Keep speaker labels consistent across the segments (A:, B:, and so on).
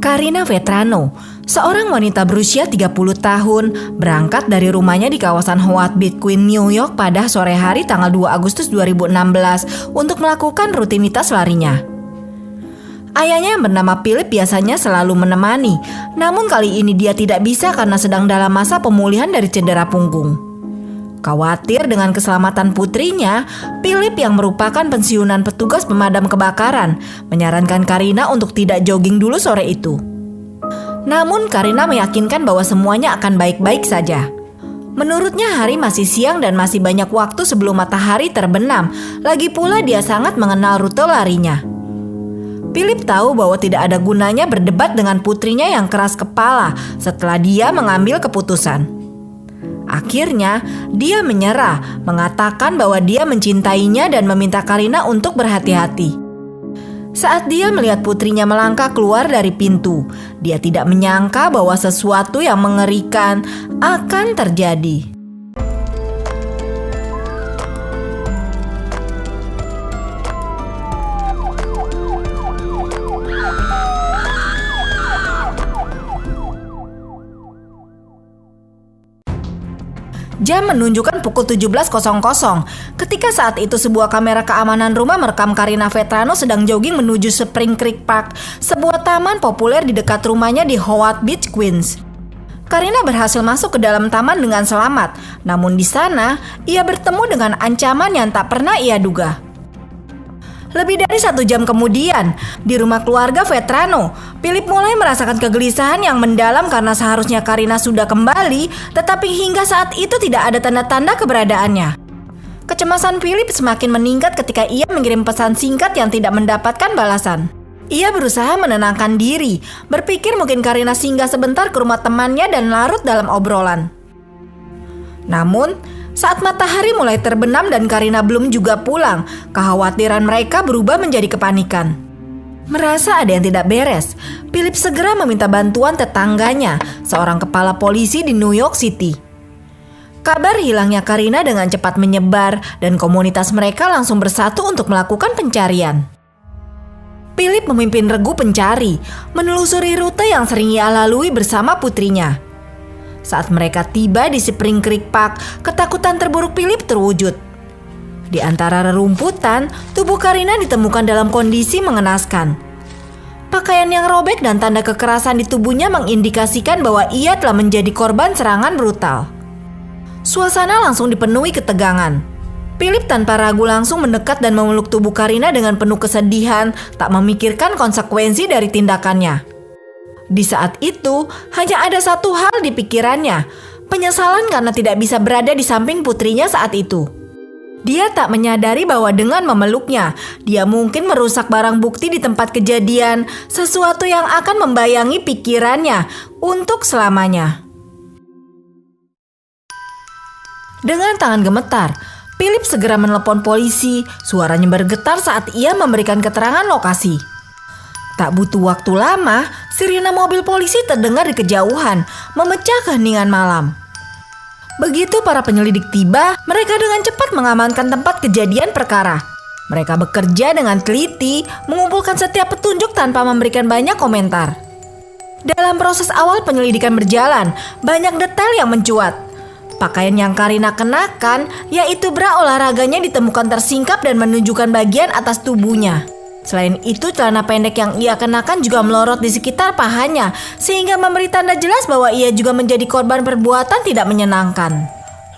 A: Karina Vetrano, seorang wanita berusia 30 tahun, berangkat dari rumahnya di kawasan Howard Beach, Queens, New York pada sore hari tanggal 2 Agustus 2016 untuk melakukan rutinitas larinya. Ayahnya yang bernama Philip biasanya selalu menemani, namun kali ini dia tidak bisa karena sedang dalam masa pemulihan dari cedera punggung. Khawatir dengan keselamatan putrinya, Philip yang merupakan pensiunan petugas pemadam kebakaran menyarankan Karina untuk tidak jogging dulu sore itu. Namun Karina meyakinkan bahwa semuanya akan baik-baik saja. Menurutnya hari masih siang dan masih banyak waktu sebelum matahari terbenam. Lagi pula dia sangat mengenal rute larinya. Philip tahu bahwa tidak ada gunanya berdebat dengan putrinya yang keras kepala setelah dia mengambil keputusan. Akhirnya, dia menyerah, mengatakan bahwa dia mencintainya dan meminta Karina untuk berhati-hati. Saat dia melihat putrinya melangkah keluar dari pintu, dia tidak menyangka bahwa sesuatu yang mengerikan akan terjadi. Jam menunjukkan pukul 17.00 ketika saat itu sebuah kamera keamanan rumah merekam Karina Vetrano sedang jogging menuju Spring Creek Park, sebuah taman populer di dekat rumahnya di Howard Beach, Queens. Karina berhasil masuk ke dalam taman dengan selamat, namun di sana ia bertemu dengan ancaman yang tak pernah ia duga. Lebih dari 1 jam kemudian, di rumah keluarga Vetrano, Philip mulai merasakan kegelisahan yang mendalam karena seharusnya Karina sudah kembali, tetapi hingga saat itu tidak ada tanda-tanda keberadaannya. Kecemasan Philip semakin meningkat ketika ia mengirim pesan singkat yang tidak mendapatkan balasan. Ia berusaha menenangkan diri, berpikir mungkin Karina singgah sebentar ke rumah temannya dan larut dalam obrolan. Namun, saat matahari mulai terbenam dan Karina belum juga pulang, kekhawatiran mereka berubah menjadi kepanikan. Merasa ada yang tidak beres, Philip segera meminta bantuan tetangganya, seorang kepala polisi di New York City. Kabar hilangnya Karina dengan cepat menyebar dan komunitas mereka langsung bersatu untuk melakukan pencarian. Philip memimpin regu pencari, menelusuri rute yang sering ia lalui bersama putrinya. Saat mereka tiba di Spring Creek Park, ketakutan terburuk Philip terwujud. Di antara rerumputan, tubuh Karina ditemukan dalam kondisi mengenaskan. Pakaian yang robek dan tanda kekerasan di tubuhnya mengindikasikan bahwa ia telah menjadi korban serangan brutal. Suasana langsung dipenuhi ketegangan. Philip tanpa ragu langsung mendekat dan memeluk tubuh Karina dengan penuh kesedihan, tak memikirkan konsekuensi dari tindakannya. Di saat itu, hanya ada satu hal di pikirannya, penyesalan karena tidak bisa berada di samping putrinya saat itu. Dia tak menyadari bahwa dengan memeluknya, dia mungkin merusak barang bukti di tempat kejadian, sesuatu yang akan membayangi pikirannya untuk selamanya. Dengan tangan gemetar, Philip segera menelepon polisi, suaranya bergetar saat ia memberikan keterangan lokasi. Tak butuh waktu lama, sirine mobil polisi terdengar di kejauhan, memecah keheningan malam. Begitu para penyelidik tiba, mereka dengan cepat mengamankan tempat kejadian perkara. Mereka bekerja dengan teliti, mengumpulkan setiap petunjuk tanpa memberikan banyak komentar. Dalam proses awal penyelidikan berjalan, banyak detail yang mencuat. Pakaian yang Karina kenakan, yaitu bra olahraganya, ditemukan tersingkap dan menunjukkan bagian atas tubuhnya. Selain itu, celana pendek yang ia kenakan juga melorot di sekitar pahanya, sehingga memberi tanda jelas bahwa ia juga menjadi korban perbuatan tidak menyenangkan.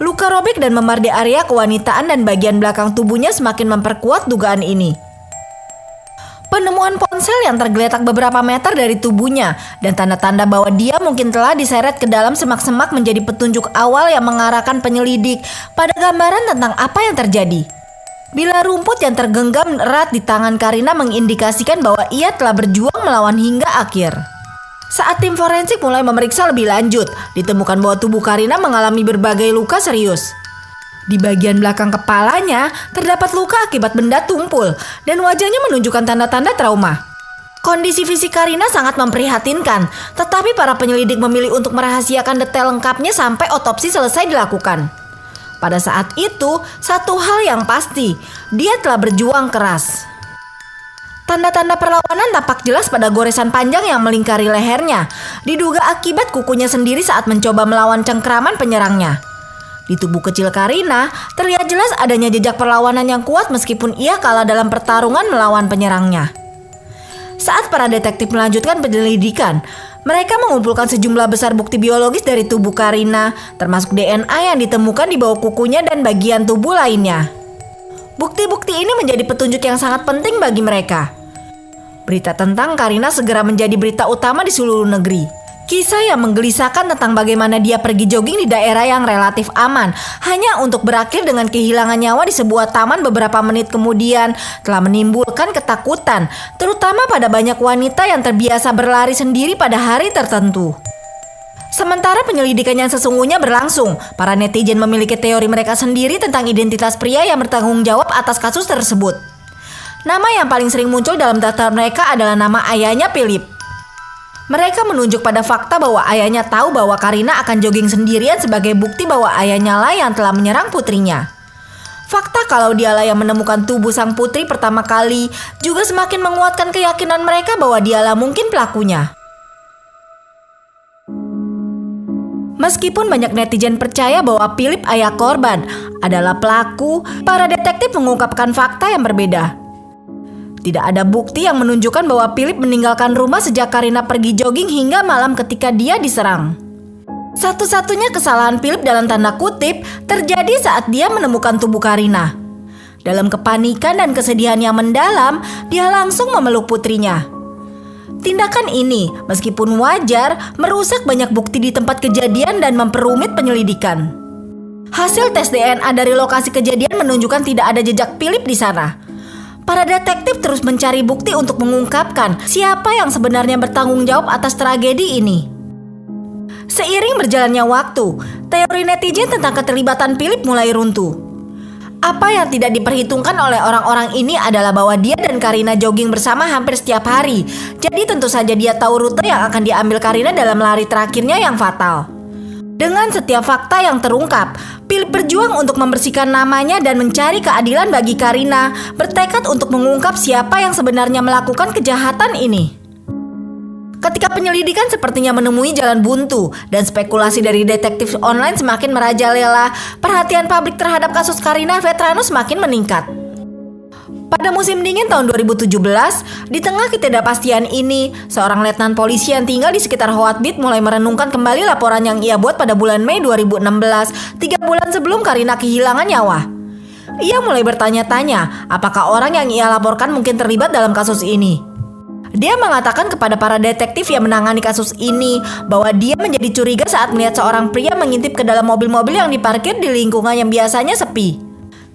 A: Luka robek dan memar di area kewanitaan dan bagian belakang tubuhnya semakin memperkuat dugaan ini. Penemuan ponsel yang tergeletak beberapa meter dari tubuhnya dan tanda-tanda bahwa dia mungkin telah diseret ke dalam semak-semak menjadi petunjuk awal yang mengarahkan penyelidik pada gambaran tentang apa yang terjadi. Bila rumput yang tergenggam erat di tangan Karina mengindikasikan bahwa ia telah berjuang melawan hingga akhir. Saat tim forensik mulai memeriksa lebih lanjut, ditemukan bahwa tubuh Karina mengalami berbagai luka serius. Di bagian belakang kepalanya terdapat luka akibat benda tumpul dan wajahnya menunjukkan tanda-tanda trauma. Kondisi fisik Karina sangat memprihatinkan, tetapi para penyelidik memilih untuk merahasiakan detail lengkapnya sampai otopsi selesai dilakukan. Pada saat itu, satu hal yang pasti, dia telah berjuang keras. Tanda-tanda perlawanan tampak jelas pada goresan panjang yang melingkari lehernya, diduga akibat kukunya sendiri saat mencoba melawan cengkraman penyerangnya. Di tubuh kecil Karina, terlihat jelas adanya jejak perlawanan yang kuat meskipun ia kalah dalam pertarungan melawan penyerangnya. Saat para detektif melanjutkan penyelidikan, mereka mengumpulkan sejumlah besar bukti biologis dari tubuh Karina, termasuk DNA yang ditemukan di bawah kukunya dan bagian tubuh lainnya. Bukti-bukti ini menjadi petunjuk yang sangat penting bagi mereka. Berita tentang Karina segera menjadi berita utama di seluruh negeri. Kisah yang menggelisahkan tentang bagaimana dia pergi jogging di daerah yang relatif aman, hanya untuk berakhir dengan kehilangan nyawa di sebuah taman beberapa menit kemudian, telah menimbulkan ketakutan, terutama pada banyak wanita yang terbiasa berlari sendiri pada hari tertentu. Sementara penyelidikan yang sesungguhnya berlangsung, para netizen memiliki teori mereka sendiri tentang identitas pria yang bertanggung jawab atas kasus tersebut. Nama yang paling sering muncul dalam daftar mereka adalah nama ayahnya, Philip. Mereka menunjuk pada fakta bahwa ayahnya tahu bahwa Karina akan jogging sendirian sebagai bukti bahwa ayahnya lah yang telah menyerang putrinya. Fakta kalau dialah yang menemukan tubuh sang putri pertama kali juga semakin menguatkan keyakinan mereka bahwa dialah mungkin pelakunya. Meskipun banyak netizen percaya bahwa Philip ayah korban adalah pelaku, para detektif mengungkapkan fakta yang berbeda. Tidak ada bukti yang menunjukkan bahwa Philip meninggalkan rumah sejak Karina pergi jogging hingga malam ketika dia diserang. Satu-satunya kesalahan Philip dalam tanda kutip terjadi saat dia menemukan tubuh Karina. Dalam kepanikan dan kesedihan yang mendalam, dia langsung memeluk putrinya. Tindakan ini, meskipun wajar, merusak banyak bukti di tempat kejadian dan memperumit penyelidikan. Hasil tes DNA dari lokasi kejadian menunjukkan tidak ada jejak Philip di sana. Para detektif terus mencari bukti untuk mengungkapkan siapa yang sebenarnya bertanggung jawab atas tragedi ini. Seiring berjalannya waktu, teori netizen tentang keterlibatan Philip mulai runtuh. Apa yang tidak diperhitungkan oleh orang-orang ini adalah bahwa dia dan Karina jogging bersama hampir setiap hari. Jadi tentu saja dia tahu rute yang akan diambil Karina dalam lari terakhirnya yang fatal. Dengan setiap fakta yang terungkap, Philip berjuang untuk membersihkan namanya dan mencari keadilan bagi Karina, bertekad untuk mengungkap siapa yang sebenarnya melakukan kejahatan ini. Ketika penyelidikan sepertinya menemui jalan buntu dan spekulasi dari detektif online semakin merajalela, perhatian publik terhadap kasus Karina Vetrano semakin meningkat. Pada musim dingin tahun 2017, di tengah ketidakpastian ini, seorang letnan polisi yang tinggal di sekitar Hoatbit mulai merenungkan kembali laporan yang ia buat pada bulan Mei 2016, 3 bulan sebelum Karina kehilangan nyawa. Ia mulai bertanya-tanya, apakah orang yang ia laporkan mungkin terlibat dalam kasus ini. Dia mengatakan kepada para detektif yang menangani kasus ini bahwa dia menjadi curiga saat melihat seorang pria mengintip ke dalam mobil-mobil yang diparkir di lingkungan yang biasanya sepi.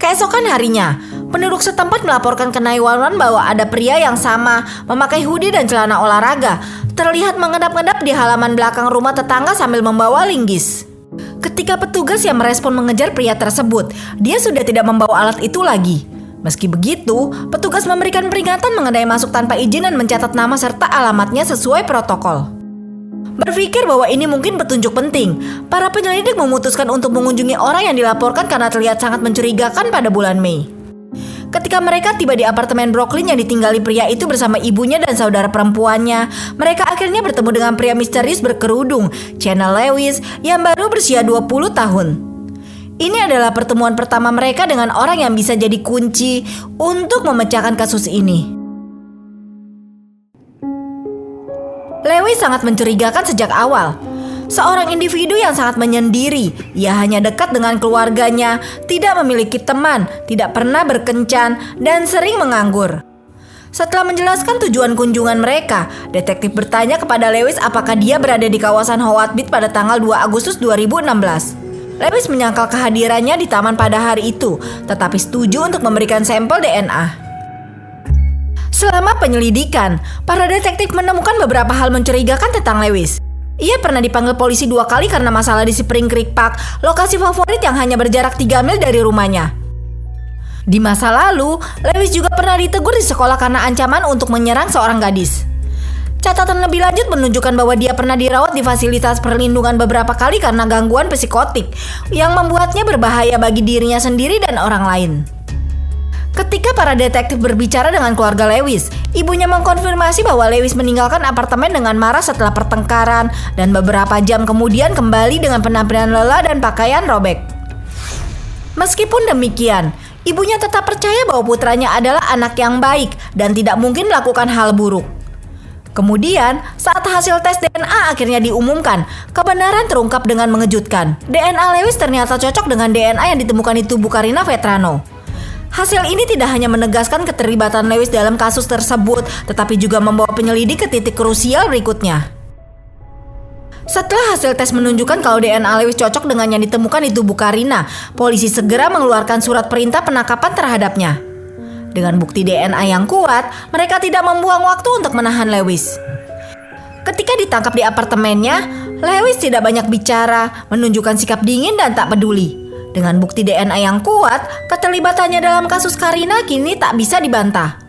A: Keesokan harinya, penduduk setempat melaporkan ke 911 bahwa ada pria yang sama memakai hoodie dan celana olahraga terlihat mengedap-ngedap di halaman belakang rumah tetangga sambil membawa linggis. Ketika petugas yang merespon mengejar pria tersebut, dia sudah tidak membawa alat itu lagi. Meski begitu, petugas memberikan peringatan mengenai masuk tanpa izin dan mencatat nama serta alamatnya sesuai protokol. Berpikir bahwa ini mungkin petunjuk penting, para penyelidik memutuskan untuk mengunjungi orang yang dilaporkan karena terlihat sangat mencurigakan pada bulan Mei. Ketika mereka tiba di apartemen Brooklyn yang ditinggali pria itu bersama ibunya dan saudara perempuannya, mereka akhirnya bertemu dengan pria misterius berkerudung, Channel Lewis, yang baru berusia 20 tahun. Ini adalah pertemuan pertama mereka dengan orang yang bisa jadi kunci untuk memecahkan kasus ini. Lewis sangat mencurigakan sejak awal. Seorang individu yang sangat menyendiri, ia hanya dekat dengan keluarganya, tidak memiliki teman, tidak pernah berkencan, dan sering menganggur. Setelah menjelaskan tujuan kunjungan mereka, detektif bertanya kepada Lewis apakah dia berada di kawasan Hoatbit pada tanggal 2 Agustus 2016. Lewis menyangkal kehadirannya di taman pada hari itu, tetapi setuju untuk memberikan sampel DNA. Selama penyelidikan, para detektif menemukan beberapa hal mencurigakan tentang Lewis. Ia pernah dipanggil polisi 2 kali karena masalah di Spring Creek Park, lokasi favorit yang hanya berjarak 3 mil dari rumahnya. Di masa lalu, Lewis juga pernah ditegur di sekolah karena ancaman untuk menyerang seorang gadis. Catatan lebih lanjut menunjukkan bahwa dia pernah dirawat di fasilitas perlindungan beberapa kali karena gangguan psikotik yang membuatnya berbahaya bagi dirinya sendiri dan orang lain. Ketika para detektif berbicara dengan keluarga Lewis, ibunya mengkonfirmasi bahwa Lewis meninggalkan apartemen dengan marah setelah pertengkaran dan beberapa jam kemudian kembali dengan penampilan lelah dan pakaian robek. Meskipun demikian, ibunya tetap percaya bahwa putranya adalah anak yang baik dan tidak mungkin melakukan hal buruk. Kemudian, saat hasil tes DNA akhirnya diumumkan, kebenaran terungkap dengan mengejutkan. DNA Lewis ternyata cocok dengan DNA yang ditemukan di tubuh Karina Vetrano. Hasil ini tidak hanya menegaskan keterlibatan Lewis dalam kasus tersebut, tetapi juga membawa penyelidik ke titik krusial berikutnya. Setelah hasil tes menunjukkan kalau DNA Lewis cocok dengan yang ditemukan di tubuh Karina, polisi segera mengeluarkan surat perintah penangkapan terhadapnya. Dengan bukti DNA yang kuat, mereka tidak membuang waktu untuk menahan Lewis. Ketika ditangkap di apartemennya, Lewis tidak banyak bicara, menunjukkan sikap dingin dan tak peduli. Dengan bukti DNA yang kuat, keterlibatannya dalam kasus Karina kini tak bisa dibantah.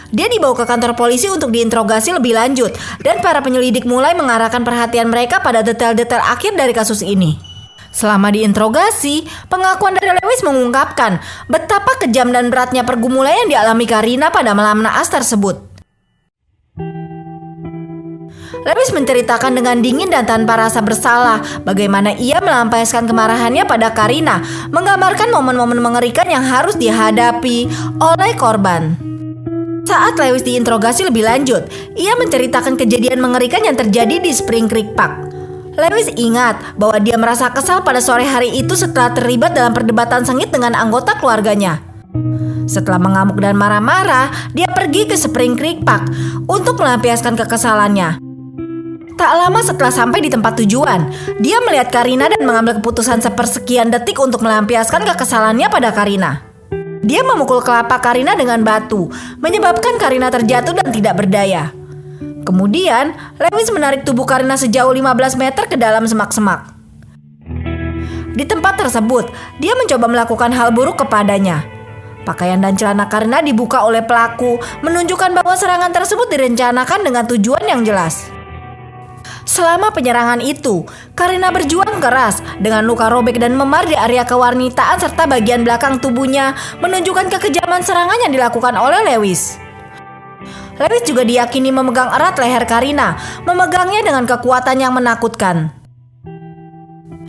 A: Dia dibawa ke kantor polisi untuk diinterogasi lebih lanjut, dan para penyelidik mulai mengarahkan perhatian mereka pada detail-detail akhir dari kasus ini. Selama diinterogasi, pengakuan dari Lewis mengungkapkan betapa kejam dan beratnya pergumulan yang dialami Karina pada malam naas tersebut. Lewis menceritakan dengan dingin dan tanpa rasa bersalah bagaimana ia melampiaskan kemarahannya pada Karina, menggambarkan momen-momen mengerikan yang harus dihadapi oleh korban. Saat Lewis diinterogasi lebih lanjut, ia menceritakan kejadian mengerikan yang terjadi di Spring Creek Park. Lewis ingat bahwa dia merasa kesal pada sore hari itu setelah terlibat dalam perdebatan sengit dengan anggota keluarganya. Setelah mengamuk dan marah-marah, dia pergi ke Spring Creek Park untuk melampiaskan kekesalannya. Tak lama setelah sampai di tempat tujuan, dia melihat Karina dan mengambil keputusan sepersekian detik untuk melampiaskan kekesalannya pada Karina. Dia memukul kelopak Karina dengan batu, menyebabkan Karina terjatuh dan tidak berdaya. Kemudian, Lewis menarik tubuh Karina sejauh 15 meter ke dalam semak-semak. Di tempat tersebut, dia mencoba melakukan hal buruk kepadanya. Pakaian dan celana Karina dibuka oleh pelaku, menunjukkan bahwa serangan tersebut direncanakan dengan tujuan yang jelas. Selama penyerangan itu, Karina berjuang keras dengan luka robek dan memar di area kewangitaan serta bagian belakang tubuhnya, menunjukkan kekejaman serangan yang dilakukan oleh Lewis. Lewis juga diyakini memegang erat leher Karina, memegangnya dengan kekuatan yang menakutkan.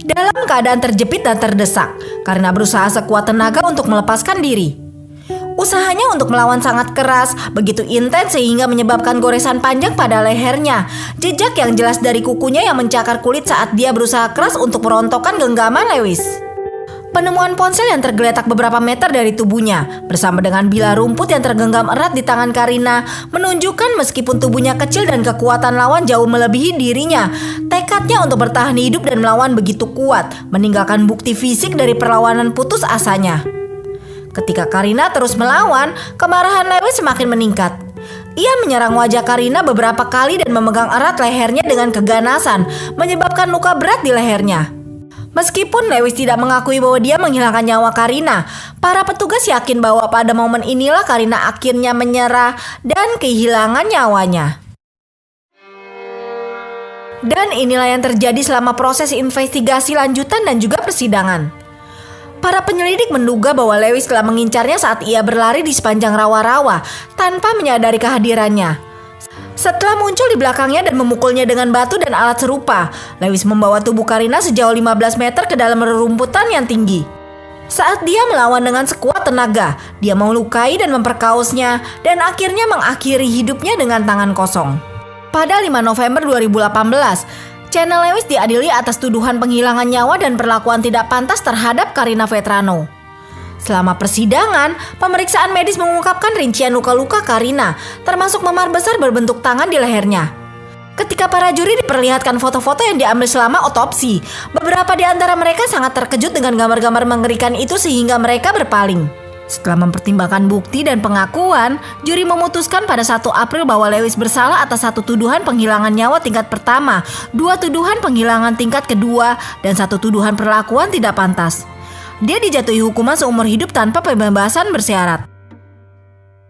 A: Dalam keadaan terjepit dan terdesak, Karina berusaha sekuat tenaga untuk melepaskan diri. Usahanya untuk melawan sangat keras, begitu intens sehingga menyebabkan goresan panjang pada lehernya, jejak yang jelas dari kukunya yang mencakar kulit saat dia berusaha keras untuk merontokkan genggaman Lewis. Penemuan ponsel yang tergeletak beberapa meter dari tubuhnya, bersama dengan bilah rumput yang tergenggam erat di tangan Karina, menunjukkan meskipun tubuhnya kecil dan kekuatan lawan jauh melebihi dirinya, tekadnya untuk bertahan hidup dan melawan begitu kuat, meninggalkan bukti fisik dari perlawanan putus asanya. Ketika Karina terus melawan, kemarahan Lewis semakin meningkat. Ia menyerang wajah Karina beberapa kali dan memegang erat lehernya dengan keganasan, menyebabkan luka berat di lehernya. Meskipun Lewis tidak mengakui bahwa dia menghilangkan nyawa Karina, para petugas yakin bahwa pada momen inilah Karina akhirnya menyerah dan kehilangan nyawanya. Dan inilah yang terjadi selama proses investigasi lanjutan dan juga persidangan. Para penyelidik menduga bahwa Lewis telah mengincarnya saat ia berlari di sepanjang rawa-rawa tanpa menyadari kehadirannya. Setelah muncul di belakangnya dan memukulnya dengan batu dan alat serupa, Lewis membawa tubuh Karina sejauh 15 meter ke dalam rerumputan yang tinggi. Saat dia melawan dengan sekuat tenaga, dia melukai dan memperkausnya dan akhirnya mengakhiri hidupnya dengan tangan kosong. Pada 5 November 2018, Channel Lewis diadili atas tuduhan penghilangan nyawa dan perlakuan tidak pantas terhadap Karina Vetrano. Selama persidangan, pemeriksaan medis mengungkapkan rincian luka-luka Karina, termasuk memar besar berbentuk tangan di lehernya. Ketika para juri diperlihatkan foto-foto yang diambil selama otopsi, beberapa di antara mereka sangat terkejut dengan gambar-gambar mengerikan itu sehingga mereka berpaling. Setelah mempertimbangkan bukti dan pengakuan, juri memutuskan pada 1 April bahwa Lewis bersalah atas 1 tuduhan penghilangan nyawa tingkat pertama, 2 tuduhan penghilangan tingkat kedua, dan 1 tuduhan perlakuan tidak pantas. Dia dijatuhi hukuman seumur hidup tanpa pembebasan bersyarat.